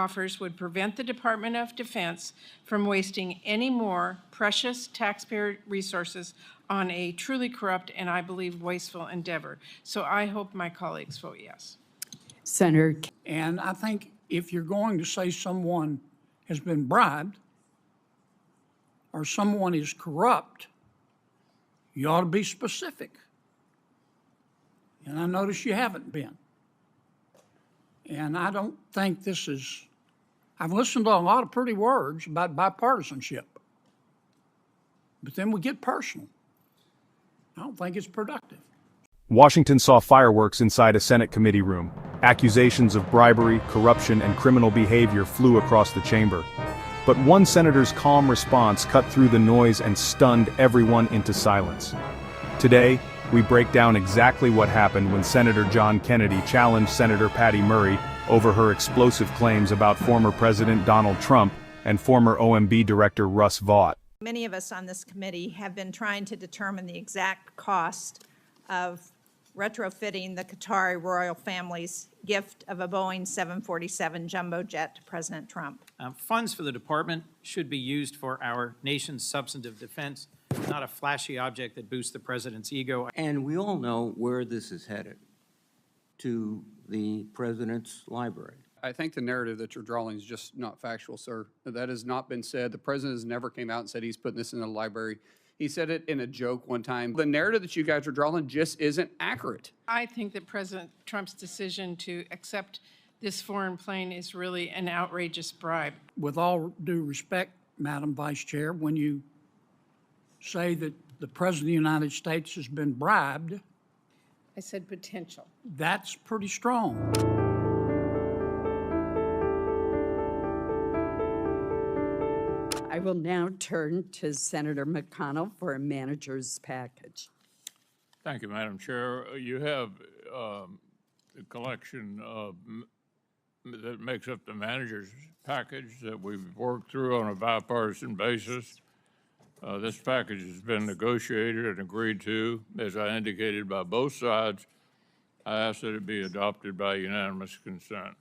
offers would prevent the Department of Defense from wasting any more precious taxpayer resources on a truly corrupt and, I believe, wasteful endeavor. So I hope my colleagues vote yes. Senator. And I think if you're going to say someone has been bribed or someone is corrupt, you ought to be specific. And I notice you haven't been. And I don't think this is, I've listened to a lot of pretty words about bipartisanship, but then we get personal. I don't think it's productive. Washington saw fireworks inside a Senate committee room. Accusations of bribery, corruption, and criminal behavior flew across the chamber. But one senator's calm response cut through the noise and stunned everyone into silence. Today, we break down exactly what happened when Senator John Kennedy challenged Senator Patty Murray over her explosive claims about former President Donald Trump and former OMB Director Russ Vought. Many of us on this committee have been trying to determine the exact cost of retrofitting the Qatari royal family's gift of a Boeing 747 jumbo jet to President Trump. Funds for the department should be used for our nation's substantive defense, not a flashy object that boosts the president's ego. And we all know where this is headed, to the president's library. I think the narrative that you're drawing is just not factual, sir. That has not been said. The president has never came out and said he's putting this in the library. He said it in a joke one time. The narrative that you guys are drawing just isn't accurate. I think that President Trump's decision to accept this foreign plane is really an outrageous bribe. With all due respect, Madam Vice Chair, when you say that the President of the United States has been bribed, I said potential. that's pretty strong. I will now turn to Senator McConnell for a manager's package. Thank you, Madam Chair. You have the collection that makes up the manager's package that we've worked through on a bipartisan basis. This package has been negotiated and agreed to, as I indicated, by both sides. I ask that it be adopted by unanimous consent.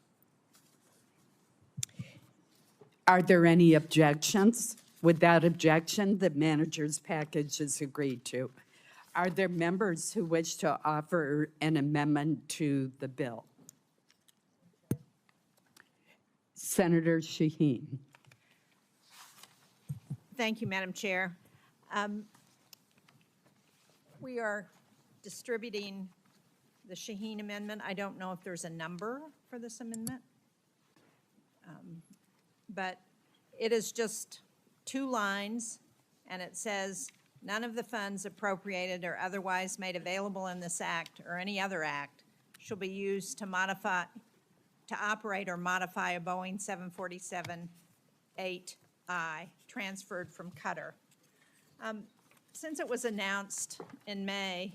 Are there any objections? Without objection, the manager's package is agreed to. Are there members who wish to offer an amendment to the bill? Senator Shaheen. Thank you, Madam Chair. We are distributing the Shaheen amendment. I don't know if there's a number for this amendment, but it is just 2 lines, and it says, none of the funds appropriated or otherwise made available in this act or any other act shall be used to operate or modify a Boeing 747-8I transferred from Qatar. Since it was announced in May,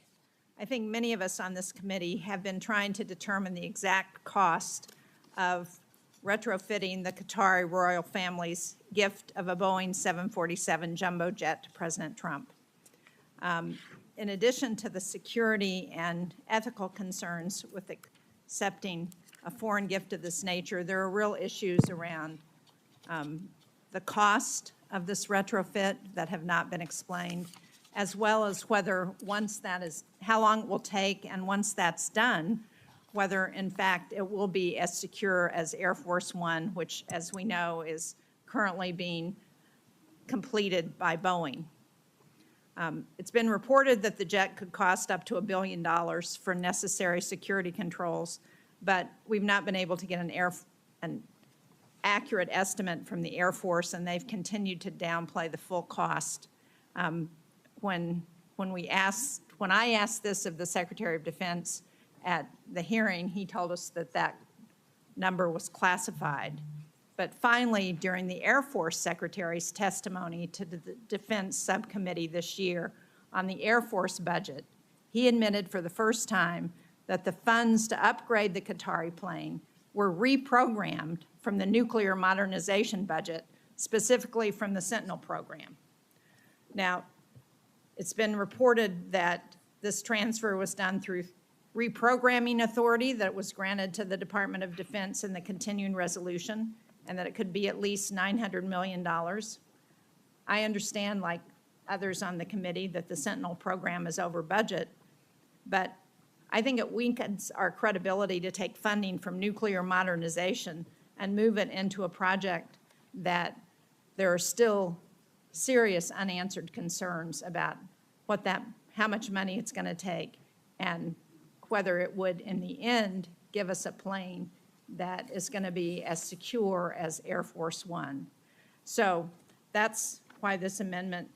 I think many of us on this committee have been trying to determine the exact cost of retrofitting the Qatari royal family's gift of a Boeing 747 jumbo jet to President Trump. In addition to the security and ethical concerns with accepting a foreign gift of this nature, there are real issues around the cost of this retrofit that have not been explained, as well as whether once that is, how long it will take, and once that's done, whether in fact it will be as secure as Air Force One, which, as we know, is currently being completed by Boeing. It's been reported that the jet could cost up to $1 billion for necessary security controls, but we've not been able to get an accurate estimate from the Air Force, and they've continued to downplay the full cost. When I asked this of the Secretary of Defense at the hearing, he told us that that number was classified. But finally, during the Air Force Secretary's testimony to the Defense Subcommittee this year on the Air Force budget, he admitted for the first time that the funds to upgrade the Qatari plane were reprogrammed from the nuclear modernization budget, specifically from the Sentinel program. Now, it's been reported that this transfer was done through reprogramming authority that was granted to the Department of Defense in the continuing resolution. and that it could be at least $900 million. I understand, like others on the committee, that the Sentinel program is over budget, but I think it weakens our credibility to take funding from nuclear modernization and move it into a project that there are still serious unanswered concerns about how much money it's going to take, and whether it would, in the end, give us a plane that is going to be as secure as Air Force One. So that's why this amendment,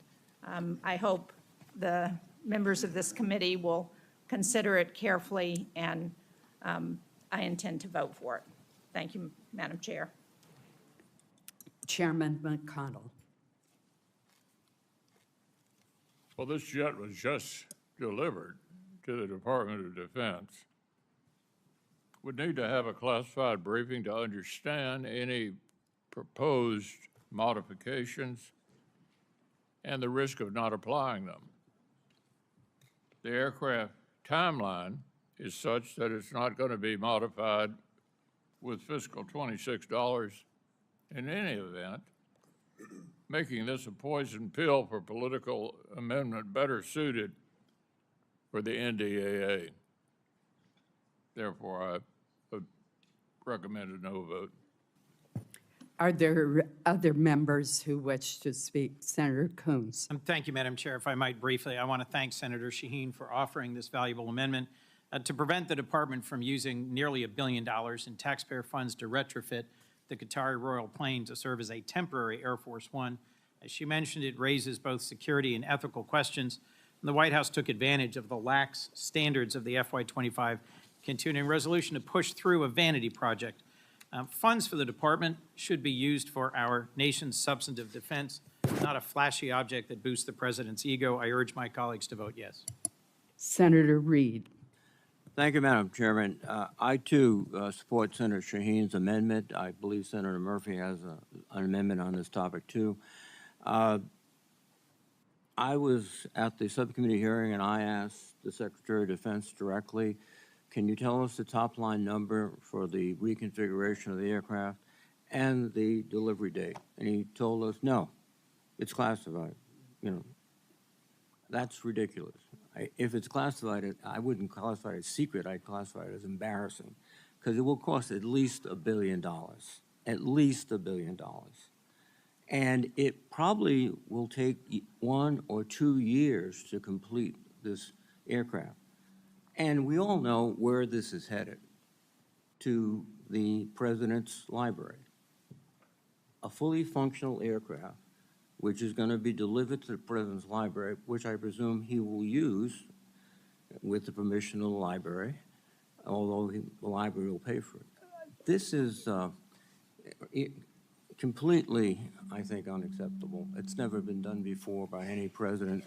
I hope the members of this committee will consider it carefully, and I intend to vote for it. Thank you, Madam Chair. Chairman McConnell. Well, this jet was just delivered to the Department of Defense. We need to have a classified briefing to understand any proposed modifications and the risk of not applying them. The aircraft timeline is such that it's not going to be modified with fiscal $26 in any event, making this a poison pill for political amendment better suited for the NDAA. Therefore, I would recommend a no vote. Are there other members who wish to speak? Senator Coons. Thank you, Madam Chair. If I might briefly, I want to thank Senator Shaheen for offering this valuable amendment to prevent the department from using nearly $1 billion in taxpayer funds to retrofit the Qatari Royal plane to serve as a temporary Air Force One. As she mentioned, it raises both security and ethical questions. And the White House took advantage of the lax standards of the FY25 continuing resolution to push through a vanity project. Funds for the department should be used for our nation's substantive defense, not a flashy object that boosts the president's ego. I urge my colleagues to vote yes. Senator Reid. Thank you, Madam Chairman. I, too, support Senator Shaheen's amendment. I believe Senator Murphy has an amendment on this topic, too. I was at the subcommittee hearing, and I asked the Secretary of Defense directly, can you tell us the top-line number for the reconfiguration of the aircraft and the delivery date? And he told us, no, it's classified. You know, that's ridiculous. If it's classified, I wouldn't classify it as secret. I'd classify it as embarrassing, because it will cost at least $1 billion, at least $1 billion. And it probably will take 1 or 2 years to complete this aircraft. And we all know where this is headed, to the President's library. A fully functional aircraft, which is going to be delivered to the President's library, which I presume he will use with the permission of the library, although the library will pay for it. This is completely, I think, unacceptable. It's never been done before by any president.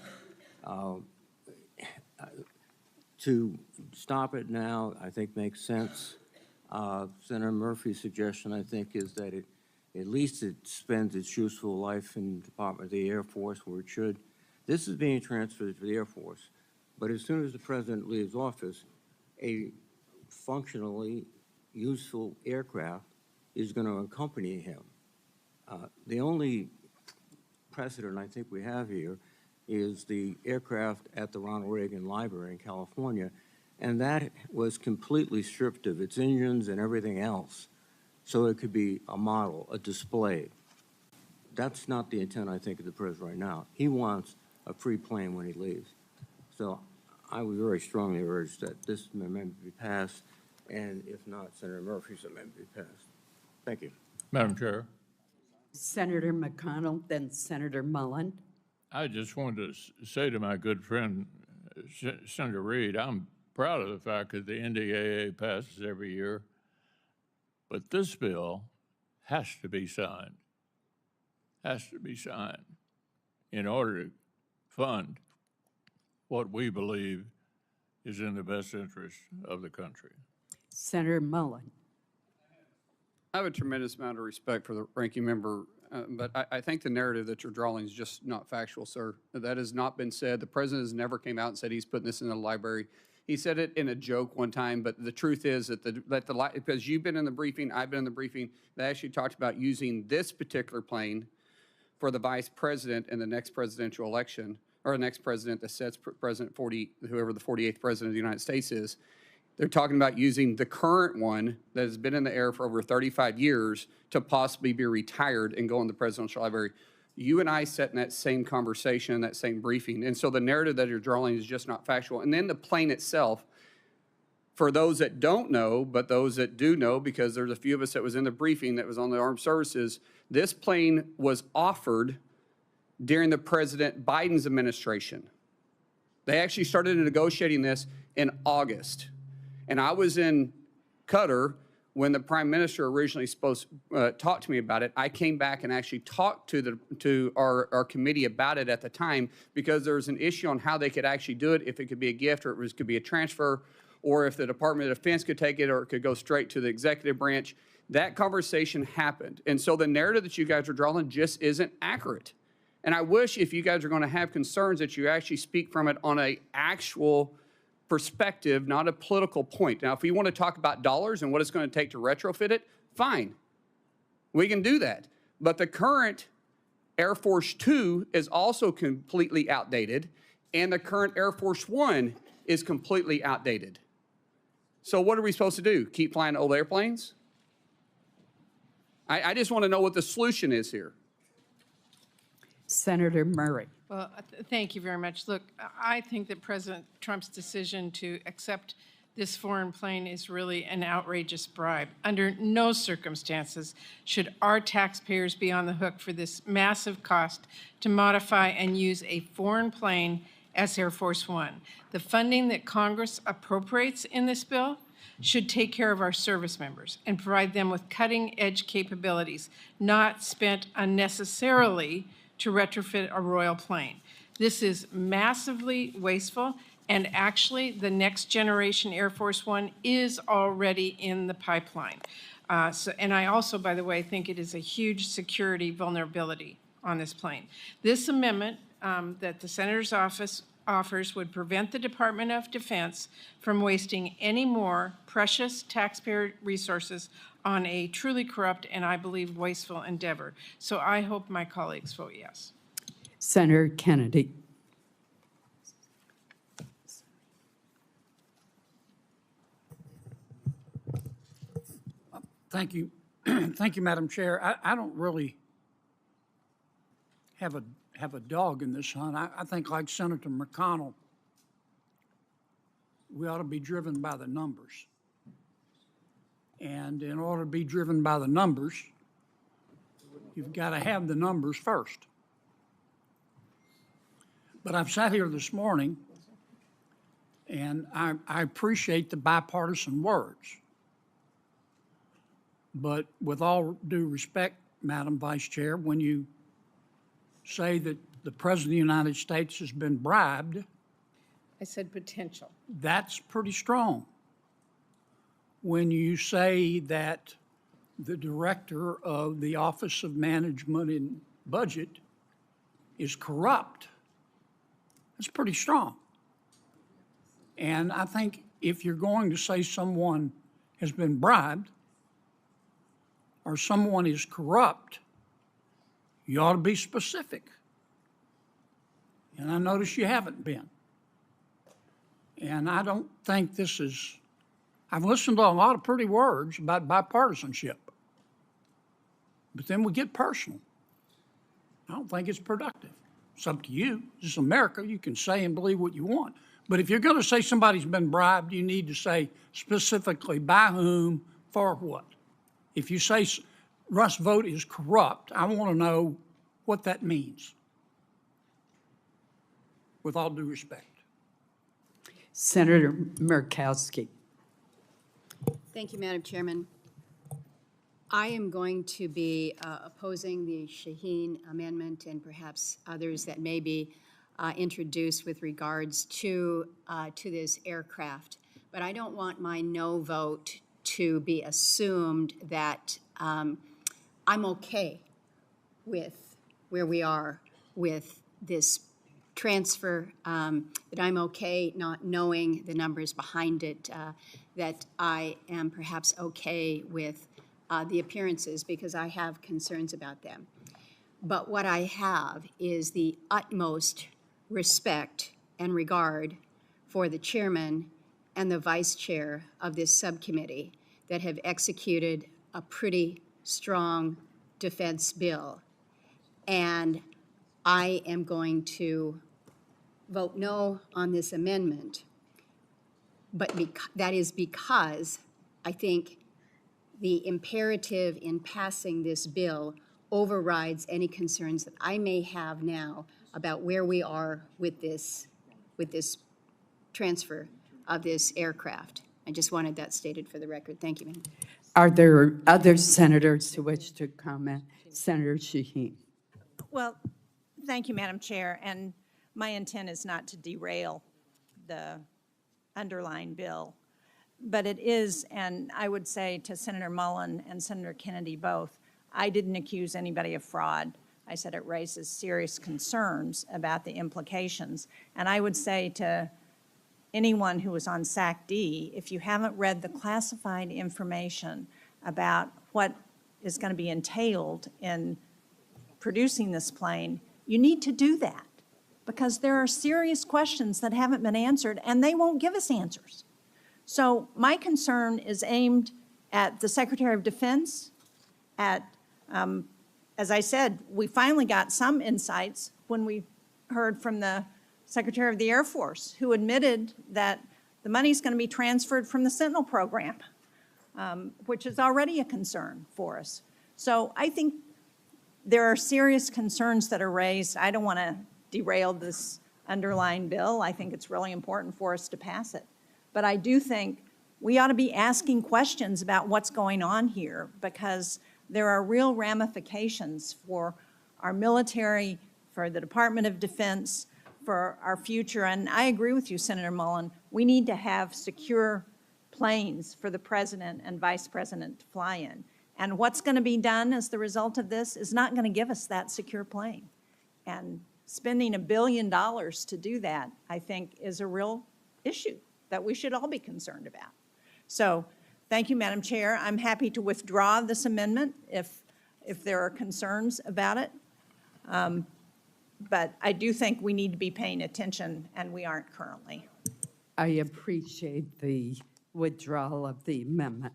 To stop it now, I think, makes sense. Senator Murphy's suggestion, I think, is that at least it spends its useful life in the Department of the Air Force where it should. This is being transferred to the Air Force. But as soon as the president leaves office, a functionally useful aircraft is going to accompany him. The only precedent I think we have here is the aircraft at the Ronald Reagan Library in California, and that was completely stripped of its engines and everything else, so it could be a model, a display. That's not the intent, I think, of the president right now. He wants a free plane when he leaves. So I would very strongly urge that this amendment be passed, and if not, Senator Murphy's amendment be passed. Thank you. Madam Chair, Senator McConnell, then Senator Mullen. I just wanted to say to my good friend, Senator Reid, I'm proud of the fact that the NDAA passes every year, but this bill has to be signed, in order to fund what we believe is in the best interest of the country. Senator Mullen. I have a tremendous amount of respect for the ranking member, but I think the narrative that you're drawing is just not factual, sir. That has not been said. The president has never came out and said he's putting this in the library. He said it in a joke one time, but the truth is that because you've been in the briefing, I've been in the briefing, they actually talked about using this particular plane for the vice president in the next presidential election, or the next president that sets President 40, whoever the 48th president of the United States is. They're talking about using the current one that has been in the air for over 35 years to possibly be retired and go in the presidential library. You and I sat in that same conversation, that same briefing. And so the narrative that you're drawing is just not factual. And then the plane itself, for those that don't know, but those that do know, because there's a few of us that was in the briefing that was on the armed services, this plane was offered during the President Biden's administration. They actually started negotiating this in August. And I was in Qatar when the Prime Minister originally talked to me about it. I came back and actually talked to our committee about it at the time, because there was an issue on how they could actually do it, if it could be a gift or could be a transfer, or if the Department of Defense could take it or it could go straight to the executive branch. That conversation happened. And so the narrative that you guys are drawing just isn't accurate. And I wish, if you guys are going to have concerns, that you actually speak from it on an actual perspective, not a political point. Now, if we want to talk about dollars and what it's going to take to retrofit it, fine. We can do that. But the current Air Force 2 is also completely outdated, and the current Air Force 1 is completely outdated. So what are we supposed to do? Keep flying old airplanes? I just want to know what the solution is here. Senator Murray. Well, thank you very much. Look, I think that President Trump's decision to accept this foreign plane is really an outrageous bribe. Under no circumstances should our taxpayers be on the hook for this massive cost to modify and use a foreign plane as Air Force One. The funding that Congress appropriates in this bill should take care of our service members and provide them with cutting-edge capabilities, not spent unnecessarily to retrofit a royal plane. This is massively wasteful, and actually the next generation Air Force One is already in the pipeline. And I also, by the way, think it is a huge security vulnerability on this plane. This amendment that the Senator's office offers would prevent the Department of Defense from wasting any more precious taxpayer resources on a truly corrupt and, I believe, wasteful endeavor. So I hope my colleagues vote yes. Senator Kennedy. Thank you. Thank you, Madam Chair. I don't really have a dog in this hunt. I think, like Senator McConnell, we ought to be driven by the numbers. And in order to be driven by the numbers, you've got to have the numbers first. But I've sat here this morning, and I appreciate the bipartisan words. But with all due respect, Madam Vice Chair, when you say that the President of the United States has been bribed, I said potential. that's pretty strong. When you say that the director of the Office of Management and Budget is corrupt, that's pretty strong. And I think if you're going to say someone has been bribed or someone is corrupt, you ought to be specific. And I notice you haven't been. And I don't think this is, I've listened to a lot of pretty words about bipartisanship, but then we get personal. I don't think it's productive. It's up to you. This is America. You can say and believe what you want. But if you're going to say somebody's been bribed, you need to say specifically by whom, for what. If you say Russ Vought is corrupt, I want to know what that means, with all due respect. Senator Murkowski. Thank you, Madam Chairman. I am going to be opposing the Shaheen amendment and perhaps others that may be introduced with regards to this aircraft. But I don't want my no vote to be assumed that I'm okay with where we are with this transfer, that I'm okay not knowing the numbers behind it, that I am perhaps okay with the appearances because I have concerns about them. But what I have is the utmost respect and regard for the chairman and the vice chair of this subcommittee that have executed a pretty strong defense bill. And I am going to vote no on this amendment. But that is because I think the imperative in passing this bill overrides any concerns that I may have now about where we are with this transfer of this aircraft. I just wanted that stated for the record. Thank you, ma'am. Are there other senators who wish to comment? Senator Shaheen. Well, thank you, Madam Chair, and my intent is not to derail the underlying bill, but it is, and I would say to Senator Mullen and Senator Kennedy both, I didn't accuse anybody of fraud. I said it raises serious concerns about the implications, and I would say to anyone who was on SAC-D, if you haven't read the classified information about what is going to be entailed in producing this plane, you need to do that because there are serious questions that haven't been answered and they won't give us answers. So my concern is aimed at the Secretary of Defense, at, as I said, we finally got some insights when we heard from the Secretary of the Air Force, who admitted that the money's going to be transferred from the Sentinel program, which is already a concern for us. So I think there are serious concerns that are raised. I don't want to derail this underlying bill. I think it's really important for us to pass it. But I do think we ought to be asking questions about what's going on here because there are real ramifications for our military, for the Department of Defense, for our future. And I agree with you, Senator Mullen. We need to have secure planes for the president and vice president to fly in. And what's going to be done as the result of this is not going to give us that secure plane. And spending $1 billion to do that, I think, is a real issue that we should all be concerned about. So thank you, Madam Chair. I'm happy to withdraw this amendment if there are concerns about it. But I do think we need to be paying attention, and we aren't currently. I appreciate the withdrawal of the amendment.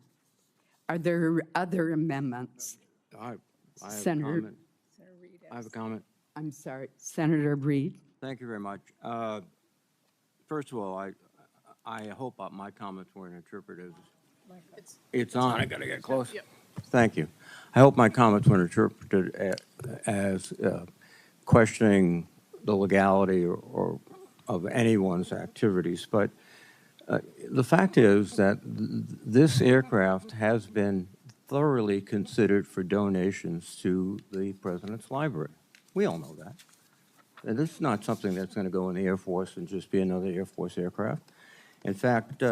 Are there other amendments? I have a Senator- comment. I have a comment. I'm sorry, Senator Reed. Thank you very much. First of all, I hope my comments weren't interpreted. It's on. I got to get close. Yep. Thank you. I hope my comments weren't interpreted as questioning the legality or of anyone's activities. But the fact is that this aircraft has been thoroughly considered for donations to the President's Library. We all know that. And this is not something that's going to go in the Air Force and just be another Air Force aircraft. In fact,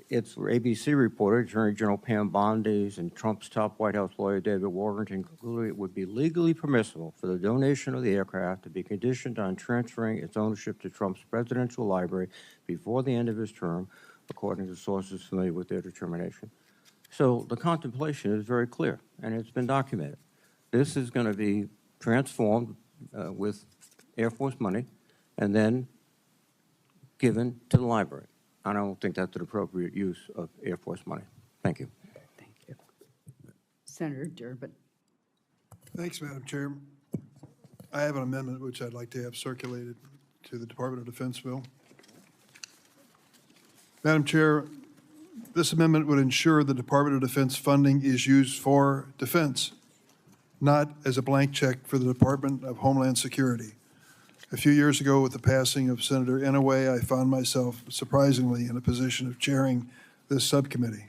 it's ABC reporter, Attorney General Pam Bondi's and Trump's top White House lawyer, David Warrington, concluded it would be legally permissible for the donation of the aircraft to be conditioned on transferring its ownership to Trump's presidential library before the end of his term, according to sources familiar with their determination. So the contemplation is very clear, and it's been documented. This is going to be transformed with Air Force money and then given to the library. I don't think that's an appropriate use of Air Force money. Thank you. Thank you. Senator Durbin. Thanks, Madam Chair. I have an amendment which I'd like to have circulated to the Department of Defense bill. Madam Chair, this amendment would ensure the Department of Defense funding is used for defense, not as a blank check for the Department of Homeland Security. A few years ago, with the passing of Senator Inouye, I found myself surprisingly in a position of chairing this subcommittee.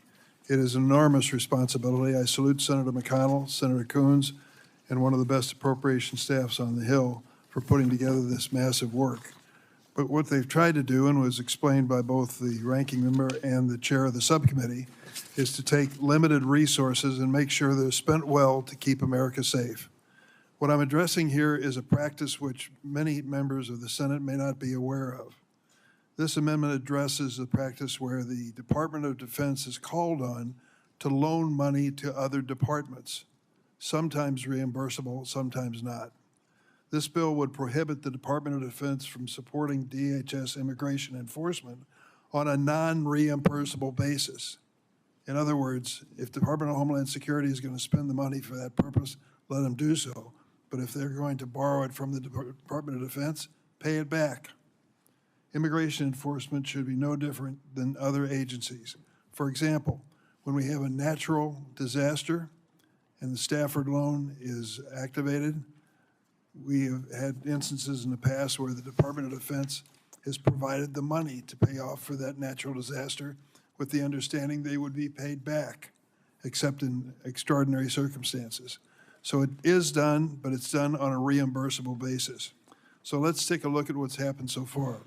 It is an enormous responsibility. I salute Senator McConnell, Senator Coons, and one of the best appropriation staffs on the Hill for putting together this massive work. But what they've tried to do, and was explained by both the ranking member and the chair of the subcommittee, is to take limited resources and make sure they're spent well to keep America safe. What I'm addressing here is a practice which many members of the Senate may not be aware of. This amendment addresses the practice where the Department of Defense is called on to loan money to other departments, sometimes reimbursable, sometimes not. This bill would prohibit the Department of Defense from supporting DHS immigration enforcement on a non-reimbursable basis. In other words, if the Department of Homeland Security is going to spend the money for that purpose, let them do so. But if they're going to borrow it from the Department of Defense, pay it back. Immigration enforcement should be no different than other agencies. For example, when we have a natural disaster and the Stafford loan is activated, we have had instances in the past where the Department of Defense has provided the money to pay off for that natural disaster with the understanding they would be paid back, except in extraordinary circumstances. So it is done, but it's done on a reimbursable basis. So let's take a look at what's happened so far.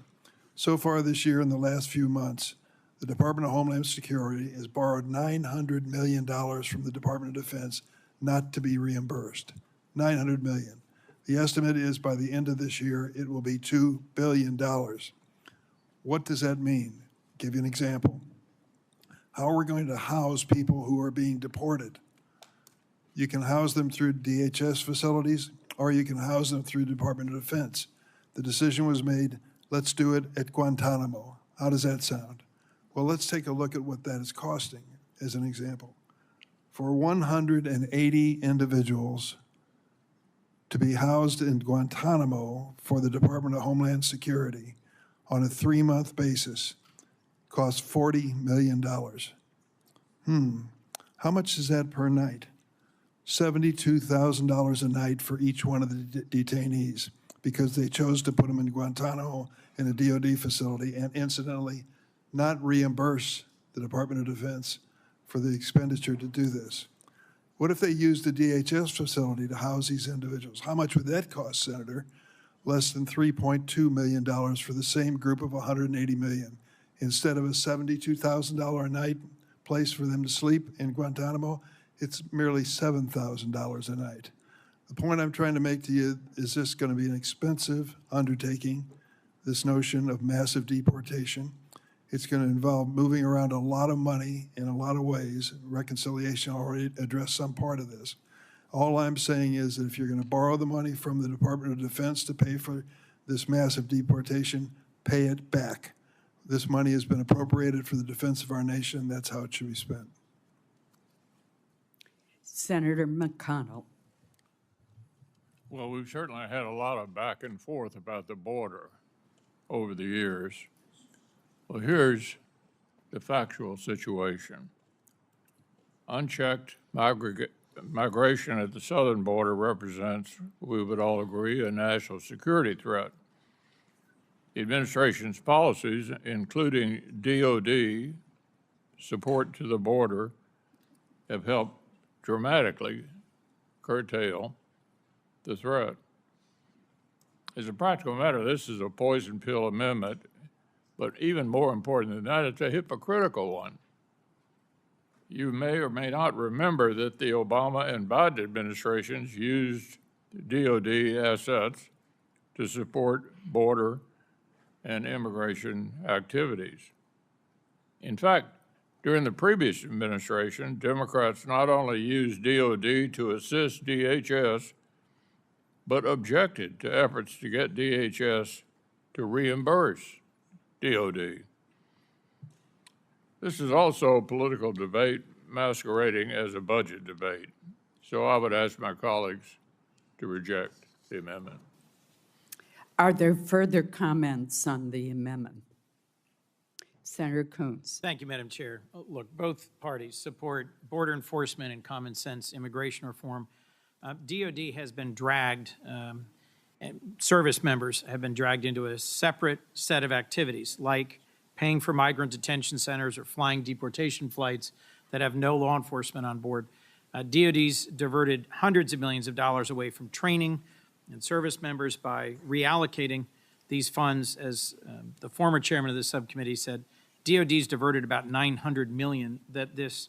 So far this year, in the last few months, the Department of Homeland Security has borrowed $900 million from the Department of Defense not to be reimbursed. $900 million. The estimate is by the end of this year, it will be $2 billion. What does that mean? I'll give you an example. How are we going to house people who are being deported? You can house them through DHS facilities, or you can house them through the Department of Defense. The decision was made, let's do it at Guantanamo. How does that sound? Well, let's take a look at what that is costing as an example. For 180 individuals to be housed in Guantanamo for the Department of Homeland Security on a 3-month basis costs $40 million. How much is that per night? $72,000 a night for each one of the detainees because they chose to put them in Guantanamo in a DOD facility and incidentally not reimburse the Department of Defense for the expenditure to do this. What if they used the DHS facility to house these individuals? How much would that cost, Senator? Less than $3.2 million for the same group of 180 million. Instead of a $72,000 a night place for them to sleep in Guantanamo, it's merely $7,000 a night. The point I'm trying to make to you is this going to be an expensive undertaking, this notion of massive deportation. It's going to involve moving around a lot of money in a lot of ways. Reconciliation already addressed some part of this. All I'm saying is that if you're going to borrow the money from the Department of Defense to pay for this massive deportation, pay it back. This money has been appropriated for the defense of our nation. That's how it should be spent. Senator McConnell. Well, we've certainly had a lot of back and forth about the border over the years. Well, here's the factual situation. Unchecked migration at the southern border represents, we would all agree, a national security threat. The administration's policies, including DOD support to the border, have helped dramatically curtail the threat. As a practical matter, this is a poison pill amendment, but even more important than that, it's a hypocritical one. You may or may not remember that the Obama and Biden administrations used DOD assets to support border and immigration activities. In fact, during the previous administration, Democrats not only used DOD to assist DHS, but objected to efforts to get DHS to reimburse DOD. This is also a political debate masquerading as a budget debate. So I would ask my colleagues to reject the amendment. Are there further comments on the amendment? Senator Coons. Thank you, Madam Chair. Look, both parties support border enforcement and common sense immigration reform. DOD has been dragged, and service members have been dragged into a separate set of activities like paying for migrant detention centers or flying deportation flights that have no law enforcement on board. DOD's diverted hundreds of millions of dollars away from training and service members by reallocating these funds. As the former chairman of the subcommittee said, DOD's diverted about $900 million that this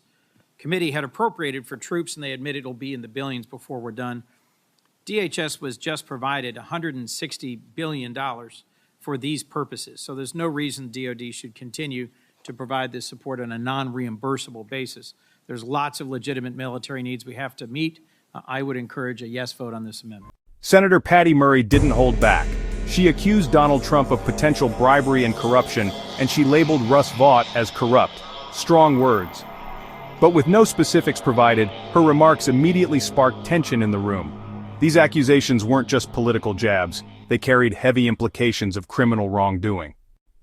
committee had appropriated for troops, and they admit it'll be in the billions before we're done. DHS was just provided $160 billion for these purposes, so there's no reason DOD should continue to provide this support on a non-reimbursable basis. There's lots of legitimate military needs we have to meet. I would encourage a yes vote on this amendment. Senator Patty Murray didn't hold back. She accused Donald Trump of potential bribery and corruption, and she labeled Russ Vought as corrupt. Strong words. But with no specifics provided, her remarks immediately sparked tension in the room. These accusations weren't just political jabs, they carried heavy implications of criminal wrongdoing.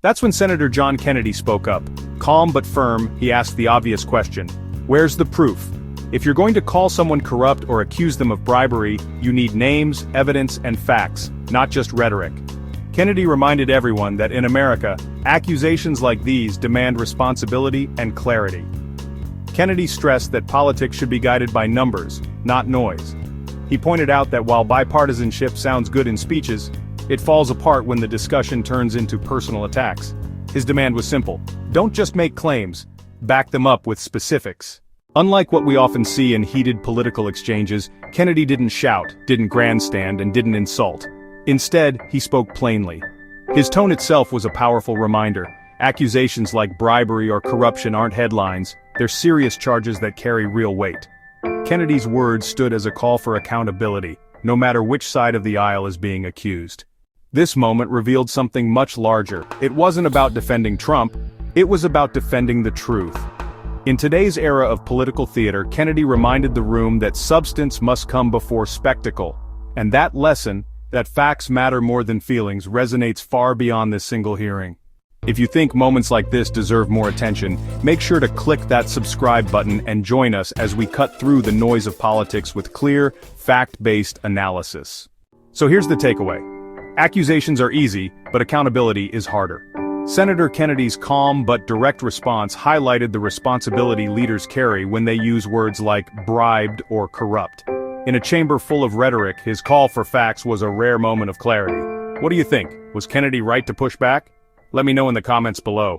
That's when Senator John Kennedy spoke up. Calm but firm, he asked the obvious question: where's the proof? If you're going to call someone corrupt or accuse them of bribery, you need names, evidence, and facts, not just rhetoric. Kennedy reminded everyone that in America, accusations like these demand responsibility and clarity. Kennedy stressed that politics should be guided by numbers, not noise. He pointed out that while bipartisanship sounds good in speeches, it falls apart when the discussion turns into personal attacks. His demand was simple: don't just make claims, back them up with specifics. Unlike what we often see in heated political exchanges, Kennedy didn't shout, didn't grandstand, and didn't insult. Instead, he spoke plainly. His tone itself was a powerful reminder. Accusations like bribery or corruption aren't headlines, they're serious charges that carry real weight. Kennedy's words stood as a call for accountability, no matter which side of the aisle is being accused. This moment revealed something much larger. It wasn't about defending Trump, it was about defending the truth. In today's era of political theater, Kennedy reminded the room that substance must come before spectacle. And that lesson, that facts matter more than feelings, resonates far beyond this single hearing. If you think moments like this deserve more attention, make sure to click that subscribe button and join us as we cut through the noise of politics with clear, fact-based analysis. So here's the takeaway. Accusations are easy, but accountability is harder. Senator Kennedy's calm but direct response highlighted the responsibility leaders carry when they use words like bribed or corrupt. In a chamber full of rhetoric, his call for facts was a rare moment of clarity. What do you think? Was Kennedy right to push back? Let me know in the comments below.